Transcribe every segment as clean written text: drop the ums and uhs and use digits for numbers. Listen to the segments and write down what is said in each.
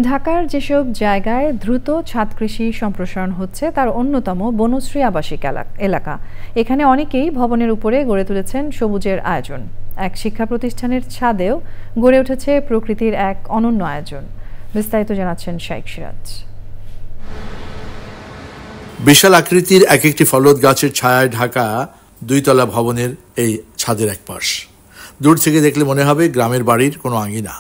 ঢাকার যেসব জায়গায় দ্রুত ছাদ কৃষি সম্প্রসারণ হচ্ছে তার অন্যতম বনশ্রী আবাসিক এলাকা। এখানে অনেকেই ভবনের উপরে গড়ে তুলেছেন সবুজের আয়োজন। এক শিক্ষা প্রতিষ্ঠানের ছাদেও গড়ে উঠেছে প্রকৃতির এক অনন্য আয়োজন। বিস্তারিত জানাচ্ছেন শাইখ সিরাজ। বিশাল আকৃতির এক একটি ফলদ গাছের ছায়ায় ঢাকা দুইতলা ভবনের এই ছাদের এক পাশ। দূর থেকে দেখলে মনে হবে গ্রামের বাড়ির কোনো আঙিনা,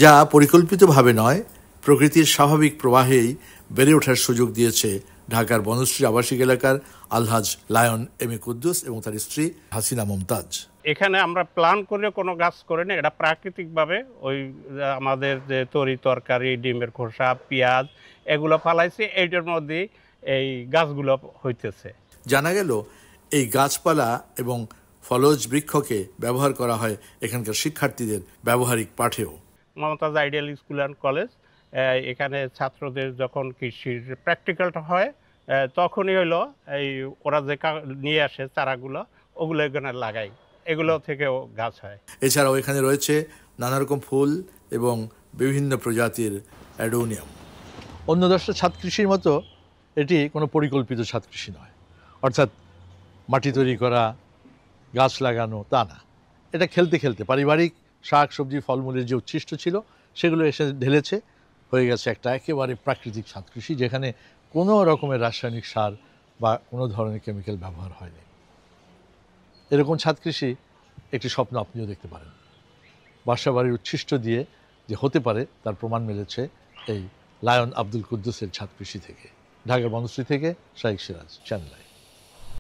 যা পরিকল্পিতভাবে নয়, প্রকৃতির স্বাভাবিক প্রবাহেই বেড়ে ওঠার সুযোগ দিয়েছে ঢাকার বনশ্রী আবাসিক এলাকার আলহাজ লায়ন এম এ কুদ্দুস এবং তার স্ত্রী হাসিনা মুমতাজ। এখানে আমরা প্ল্যান করে কোনো গাছ করি না, এটা প্রাকৃতিকভাবে ওই আমাদের যে তরি তরকারি, ডিমের খোসা, পেঁয়াজ এগুলো ফালাইছি, এইটার মধ্যে এই গাছগুলো হইতেছে। জানা গেল এই গাছপালা এবং ফলজ বৃক্ষকে ব্যবহার করা হয় এখানকার শিক্ষার্থীদের ব্যবহারিক পাঠেও। Momtaz ideal school and college, এখানে ছাত্রদের যখন কৃষির প্র্যাকটিক্যালটা হয় তখনই হলো এই ওরা যে নিয়ে আসে চারাগুলো, ওগুলো এখানে লাগাই, এগুলো থেকেও গাছ হয়। এছাড়াও এখানে রয়েছে নানা রকম ফুল এবং বিভিন্ন প্রজাতির অ্যাডোনিয়াম। অন্য দশটা ছাদ কৃষির মতো এটি কোনো পরিকল্পিত ছাদ কৃষি নয়, অর্থাৎ মাটি তৈরি করা, গাছ লাগানো তা না। এটা খেলতে খেলতে পারিবারিক শাক সবজি ফলমূলের যে উচ্ছিষ্ট ছিল সেগুলো এসে ঢেলেছে, হয়ে গেছে একটা একেবারে প্রাকৃতিক ছাদ কৃষি, যেখানে কোনো রকমের রাসায়নিক সার বা কোনো ধরনের কেমিক্যাল ব্যবহার হয়নি। এরকম ছাদ কৃষি একটি স্বপ্ন আপনিও দেখতে পারেন। বাসাবাড়ির উচ্ছিষ্ট দিয়ে যে হতে পারে তার প্রমাণ মিলেছে এই লায়ন আব্দুল কুদ্দুসের ছাদ কৃষি থেকে। ঢাকার বনশ্রী থেকে শাইখ সিরাজ, চ্যানেল।